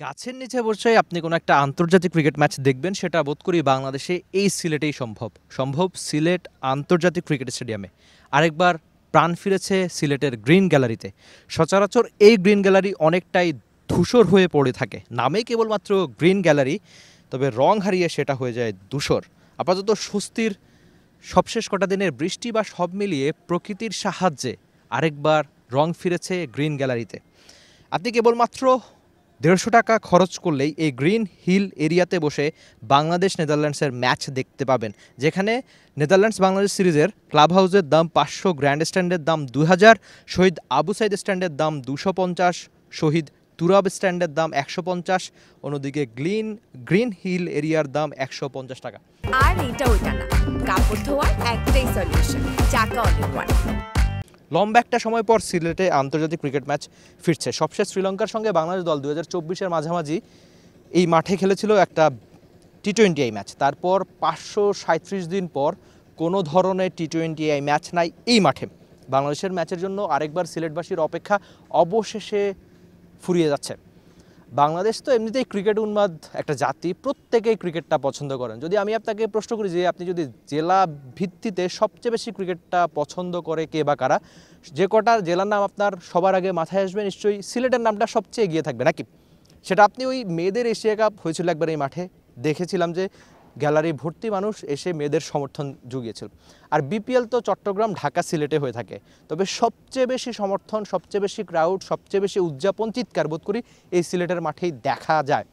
গাছের নিচে বসে আপনি কোনো একটা আন্তর্জাতিক ক্রিকেট ম্যাচ দেখবেন সেটা বোধ করি বাংলাদেশে এই সিলেটেই সম্ভব সিলেট আন্তর্জাতিক ক্রিকেট স্টেডিয়ামে আরেকবার প্রাণ ফিরেছে সিলেটের গ্রিন গ্যালারিতে। সচরাচর এই গ্রিন গ্যালারি অনেকটাই ধূসর হয়ে পড়ে থাকে, নামেই কেবলমাত্র গ্রিন গ্যালারি, তবে রং হারিয়ে সেটা হয়ে যায় ধূসর। আপাতত স্বস্তির সবশেষ কটা দিনের বৃষ্টি বা সব মিলিয়ে প্রকৃতির সাহায্যে আরেকবার রং ফিরেছে গ্রিন গ্যালারিতে। আপনি কেবলমাত্র 150 টাকা খরচ করলেই এই গ্রিন হিল এরিয়াতে বসে বাংলাদেশ নেদারল্যান্ডসের ম্যাচ দেখতে পাবেন, যেখানে নেদারল্যান্ডস বাংলাদেশ সিরিজের ক্লাব হাউসের দাম 500, গ্র্যান্ড স্ট্যান্ডের দাম 2000, শহীদ আবু সাইদ স্ট্যান্ডের দাম 250, শহীদ তুরাব স্ট্যান্ডের দাম 150, অন্যদিকে গ্রিন হিল এরিয়ার দাম 150 টাকা। আর এটা ওইটা না, কাপড় ধোয়ার একটাই সলিউশন, চাকা অনেক ওয়ান। লম্বা একটা সময় পর সিলেটে আন্তর্জাতিক ক্রিকেট ম্যাচ ফিরছে। সবশেষ শ্রীলঙ্কার সঙ্গে বাংলাদেশ দল 2024-এর মাঝামাঝি এই মাঠে খেলেছিল একটা টি-20 ম্যাচ। তারপর 537 দিন পর কোনো ধরনের টি-20 ম্যাচ নাই এই মাঠে। বাংলাদেশের ম্যাচের জন্য আরেকবার সিলেটবাসীর অপেক্ষা অবশেষে ফুরিয়ে যাচ্ছে। বাংলাদেশ তো এমনিতেই ক্রিকেট উন্মাদ একটা জাতি, প্রত্যেকেই ক্রিকেটটা পছন্দ করেন। যদি আমি আপনাকে প্রশ্ন করি যে আপনি যদি জেলা ভিত্তিতে সবচেয়ে বেশি ক্রিকেটটা পছন্দ করে কে বা কারা, যে কটা জেলার নাম আপনার সবার আগে মাথায় আসবে, নিশ্চয়ই সিলেটের নামটা সবচেয়ে এগিয়ে থাকবে নাকি? সেটা আপনি ওই মেয়েদের এশিয়া কাপ হয়েছিল একবার এই মাঠে, দেখেছিলাম যে গ্যালারি ভর্তি মানুষ এসে মেয়েদের সমর্থন জুগিয়েছিল। আর বিপিএল তো চট্টগ্রাম, ঢাকা, সিলেটে হয়ে থাকে, তবে সবচেয়ে বেশি সমর্থন, সবচেয়ে বেশি ক্রাউড, সবচেয়ে বেশি উদযাপন, চিৎকার বোধ করি এই সিলেটের মাঠেই দেখা যায়।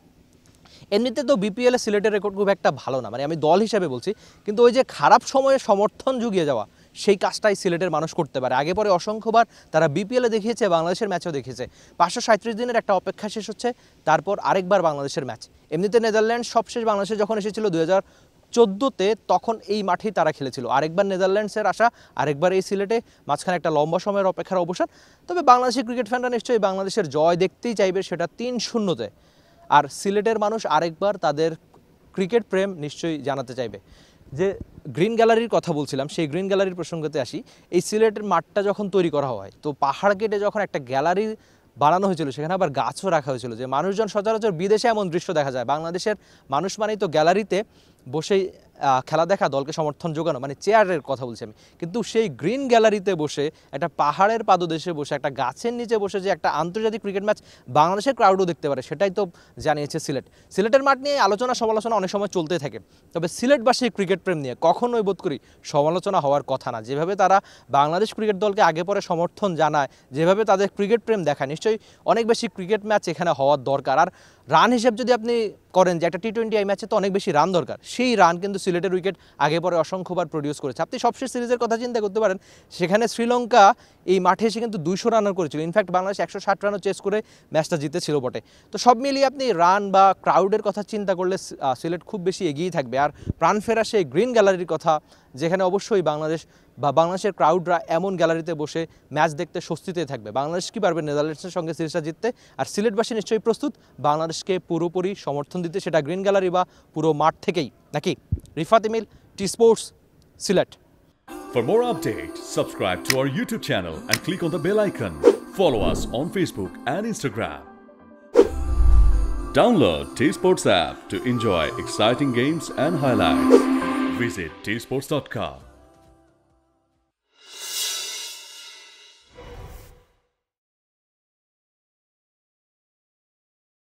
এমনিতে তো বিপিএলে সিলেটের রেকর্ড খুব একটা ভালো না, মানে আমি দল হিসাবে বলছি, কিন্তু ওই যে খারাপ সময়ে সমর্থন জুগিয়ে যাওয়া, সেই কাজটাই সিলেটের মানুষ করতে পারে। আগে পরে অসংখ্যবার তারা বিপিএলে দেখিয়েছে, বাংলাদেশের ম্যাচও দেখেছে। 537 দিনের একটা অপেক্ষা শেষ হচ্ছে, তারপর আরেকবার বাংলাদেশের ম্যাচ। এমনিতে নেদারল্যান্ডস সবশেষ বাংলাদেশে যখন এসেছিল 2014-তে, তখন এই মাঠেই তারা খেলেছিল। আরেকবার নেদারল্যান্ডসের আসা, আরেকবার এই সিলেটে, মাঝখানে একটা লম্বা সময়ের অপেক্ষার অবসান। তবে বাংলাদেশের ক্রিকেট ফ্যানরা নিশ্চয়ই বাংলাদেশের জয় দেখতেই চাইবে, সেটা 3-0-তে। আর সিলেটের মানুষ আরেকবার তাদের ক্রিকেট প্রেম নিশ্চয়ই জানাতে চাইবে। যে গ্রিন গ্যালারির কথা বলছিলাম, সেই গ্রিন গ্যালারির প্রসঙ্গতে আসি। এই সিলেটের মাঠটা যখন তৈরি করা হয়, তো পাহাড় কেটে যখন একটা গ্যালারি বানানো হয়েছিল, সেখানে আবার গাছও রাখা হয়েছিল, যে মানুষজন সচরাচর বিদেশে এমন দৃশ্য দেখা যায়। বাংলাদেশের মানুষ মানেই তো গ্যালারিতে বসেই খেলা দেখা, দলকে সমর্থন যোগানো, মানে চেয়ারের কথা বলছি আমি। কিন্তু সেই গ্রিন গ্যালারিতে বসে, একটা পাহাড়ের পাদদেশে বসে, একটা গাছের নিচে বসে যে একটা আন্তর্জাতিক ক্রিকেট ম্যাচ বাংলাদেশের ক্রাউডও দেখতে পারে, সেটাই তো জানিয়েছে সিলেট। সিলেটের মাঠ নিয়ে আলোচনা সমালোচনা অনেক সময় চলতে থাকে, তবে সিলেটবাসীর ক্রিকেট প্রেম নিয়ে কখনোই বোধ করি সমালোচনা হওয়ার কথা না। যেভাবে তারা বাংলাদেশ ক্রিকেট দলকে আগে পরে সমর্থন জানায়, যেভাবে তাদের ক্রিকেট প্রেম দেখায়, নিশ্চয়ই অনেক বেশি ক্রিকেট ম্যাচ এখানে হওয়ার দরকার। আর রান হিসেব যদি আপনি করেন যে একটা টি-20 ম্যাচে তো অনেক বেশি রান দরকার, সেই রান কিন্তু সিলেটের উইকেট আগে পরে অসংখ্যবার প্রডিউস করেছে। আপনি সবশেষ সিরিজের কথা চিন্তা করতে পারেন, সেখানে শ্রীলঙ্কা এই মাঠে এসে কিন্তু 200 রানও করেছিল। ইনফ্যাক্ট বাংলাদেশ 160 রানও চেস করে ম্যাচটা জিতেছিল বটে। তো সব মিলিয়ে আপনি রান বা ক্রাউডের কথা চিন্তা করলে সিলেট খুব বেশি এগিয়েই থাকবে। আর প্রাণ ফেরা সেই গ্রিন গ্যালারির কথা, যেখানে অবশ্যই বাংলাদেশ বা বাংলাদেশের ক্রাউডরা এমন গ্যালারিতে বসে ম্যাচ দেখতে স্বস্তিতে থাকবে। বাংলাদেশ কি পারবে নেদারল্যান্ডসের সঙ্গে সিরিজটা জিততে? আর সিলেটবাসী নিশ্চয়ই প্রস্তুত বাংলাদেশকে পুরোপুরি সমর্থন দিতে, সেটা গ্রিন গ্যালারি বা পুরো মাঠ থেকেই নাকি? Rifat Emil, T Sports, Sylhet. For more updates, subscribe to our YouTube channel and click on the bell icon. Follow us on Facebook and Instagram. Download T Sports app to enjoy exciting games and highlights. Visit tsports.com.